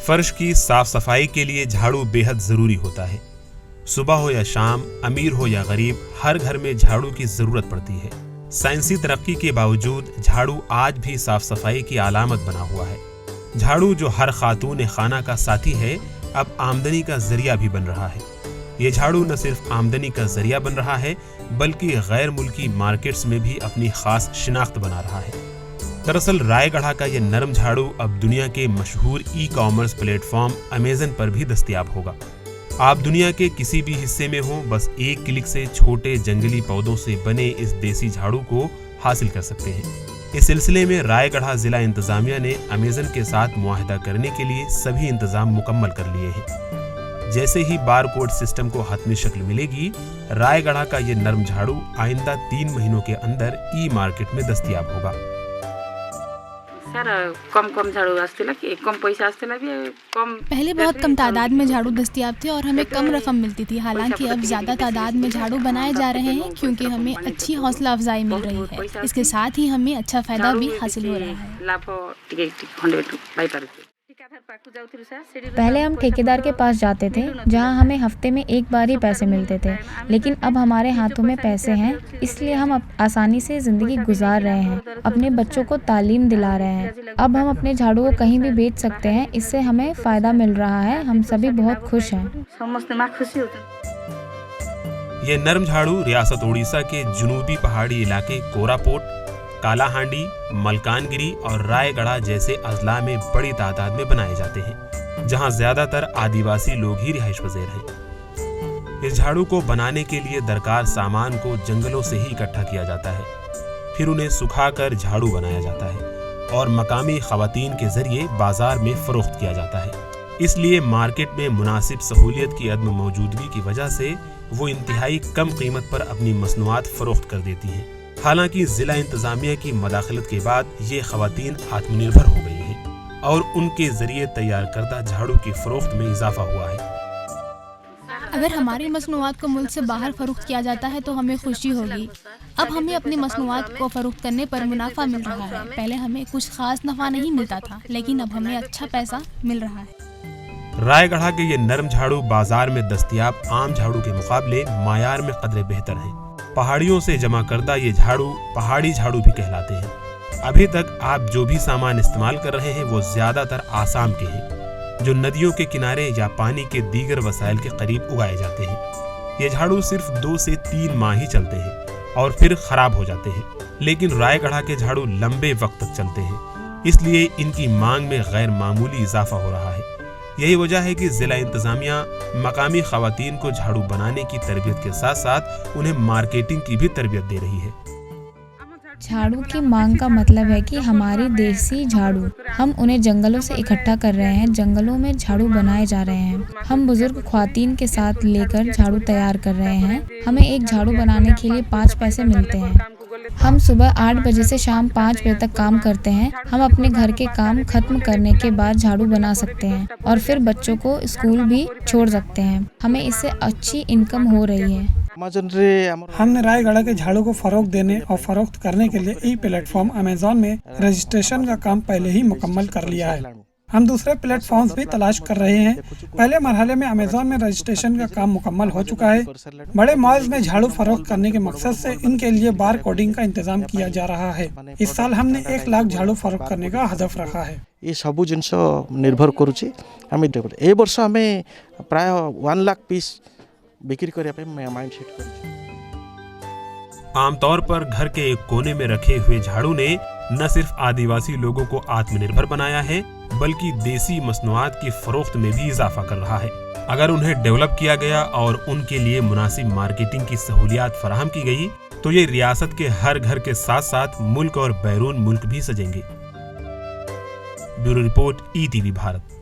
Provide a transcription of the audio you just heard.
फर्श की साफ सफाई के लिए झाड़ू बेहद जरूरी होता है। सुबह हो या शाम, अमीर हो या गरीब, हर घर में झाड़ू की जरूरत पड़ती है। साइंसी तरक्की के बावजूद झाड़ू आज भी साफ सफाई की अलामत बना हुआ है। झाड़ू जो हर खातून खाना का साथी है, अब आमदनी का जरिया भी बन रहा है। ये झाड़ू न सिर्फ आमदनी का जरिया बन रहा है, बल्कि गैर मुल्की मार्केट्स में भी अपनी खास शिनाख्त बना रहा है। दरअसल रायगढ़ा का ये नरम झाड़ू अब दुनिया के मशहूर ई कॉमर्स प्लेटफॉर्म अमेज़न पर भी दस्तयाब होगा। आप दुनिया के किसी भी हिस्से में हो, बस एक क्लिक से छोटे जंगली पौधों से बने इस देसी झाड़ू को हासिल कर सकते हैं। इस सिलसिले में रायगढ़ा जिला इंतजामिया ने अमेज़न के साथ मुआहिदा करने के लिए सभी इंतजाम मुकम्मल कर लिए हैं। जैसे ही बार कोड सिस्टम को हतमी शक्ल मिलेगी, रायगढ़ा का ये नरम झाड़ू आइंदा 3 महीनों के अंदर ई मार्केट में दस्तयाब होगा। सर कम झाड़ू आस्तेला कि कम पैसा आस्तेला भी कम। पहले बहुत कम तादाद में झाड़ू दस्तयाब थे और हमें कम रकम मिलती थी। हालांकि अब ज़्यादा तादाद में झाड़ू बनाए जा रहे हैं क्योंकि हमें अच्छी हौसला अफजाई मिल रही है। इसके साथ ही हमें अच्छा फायदा भी हासिल हो रहा है। पहले हम ठेकेदार के पास जाते थे जहां हमें हफ्ते में एक बार ही पैसे मिलते थे, लेकिन अब हमारे हाथों में पैसे हैं, इसलिए हम आसानी से ज़िंदगी गुजार रहे हैं, अपने बच्चों को तालीम दिला रहे हैं। अब हम अपने झाड़ू को कहीं भी बेच सकते हैं, इससे हमें फ़ायदा मिल रहा है। हम सभी बहुत खुश हैं। ये नरम झाड़ू रियासत उड़ीसा के जुनूबी पहाड़ी इलाके कोरापुट, कालाहांडी, मलकानगिरी और रायगढ़ा जैसे अजला में बड़ी तादाद में बनाए जाते हैं, जहां ज्यादातर आदिवासी लोग ही रिहाइश पज़ीर हैं। इस झाड़ू को बनाने के लिए दरकार सामान को जंगलों से ही इकट्ठा किया जाता है, फिर उन्हें सुखाकर झाड़ू बनाया जाता है और मकामी खवातीन के जरिए बाजार में फरोख्त किया जाता है। इसलिए मार्केट में मुनासिब सहूलियत की अदम मौजूदगी की वजह से वो इंतहाई कम कीमत पर अपनी मसनूआत फरोख्त कर देती हैं। हालांकि जिला इंतजामिया की मदाखलत के बाद ये खवातीन आत्मनिर्भर हो गई हैं और उनके जरिए तैयार करदा झाड़ू की फरोख्त में इजाफा हुआ है। अगर हमारी मसनूआत को मुल्क से बाहर फरोख्त किया जाता है तो हमें खुशी होगी। अब हमें अपनी मसनूआत को फरोख्त करने पर मुनाफा मिल रहा है। पहले हमें कुछ खास नफा नहीं मिलता था, लेकिन अब हमें अच्छा पैसा मिल रहा है। रायगढ़ा के ये नरम झाड़ू बाजार में दस्तयाब आम झाड़ू के मुकाबले मायार में कदरे बेहतर हैं। पहाड़ियों से जमा करदा ये झाड़ू पहाड़ी झाड़ू भी कहलाते हैं। अभी तक आप जो भी सामान इस्तेमाल कर रहे हैं वो ज्यादातर आसाम के हैं, जो नदियों के किनारे या पानी के दीगर वसाइल के करीब उगाए जाते हैं। ये झाड़ू सिर्फ 2 से 3 माह ही चलते हैं और फिर खराब हो जाते हैं, लेकिन रायगढ़ा के झाड़ू लंबे वक्त तक चलते हैं, इसलिए इनकी मांग में गैर मामूली इजाफा हो रहा है। यही वजह है कि जिला इंतजामिया मकामी खवातीन को झाड़ू बनाने की तरबियत के साथ साथ उन्हें मार्केटिंग की भी तरबियत दे रही है। झाड़ू की मांग का मतलब है कि हमारी देसी झाड़ू, हम उन्हें जंगलों से इकट्ठा कर रहे हैं, जंगलों में झाड़ू बनाए जा रहे हैं। हम बुजुर्ग ख्वातीन के साथ लेकर झाड़ू तैयार कर रहे हैं। हमें एक झाड़ू बनाने के लिए 5 पैसे मिलते हैं। हम सुबह 8 बजे से शाम 5 बजे तक काम करते हैं। हम अपने घर के काम खत्म करने के बाद झाड़ू बना सकते हैं और फिर बच्चों को स्कूल भी छोड़ सकते हैं। हमें इससे अच्छी इनकम हो रही है। हमने रायगढ़ के झाड़ू को फरोख्त देने और फरोख्त करने के लिए ई प्लेटफॉर्म अमेज़न में रजिस्ट्रेशन का काम पहले ही मुकम्मल कर लिया है। हम दूसरे प्लेटफॉर्म्स भी तलाश कर रहे हैं। पहले मरहले में अमेज़न में रजिस्ट्रेशन का काम मुकम्मल हो चुका है। बड़े मॉल्स में झाड़ू फरोख्त करने के मकसद से इनके लिए बार कोडिंग का इंतजाम किया जा रहा है। इस साल हमने 1 लाख झाड़ू फरोख्त करने का हदफ रखा है। ये सबू जिनस निर्भर करुच्ची ए वर्ष आम प्राय 1 लाख पीस बिक्री करने माइंड सेट कर। आमतौर पर घर के एक कोने में रखे हुए झाड़ू ने न सिर्फ आदिवासी लोगों को आत्मनिर्भर बनाया है, बल्कि देसी मसनूआत की फरोख्त में भी इजाफा कर रहा है। अगर उन्हें डेवलप किया गया और उनके लिए मुनासिब मार्केटिंग की सहूलियात फराहम की गई तो ये रियासत के हर घर के साथ साथ मुल्क और बैरून मुल्क भी सजेंगे। Bureau report, ETV Bharat.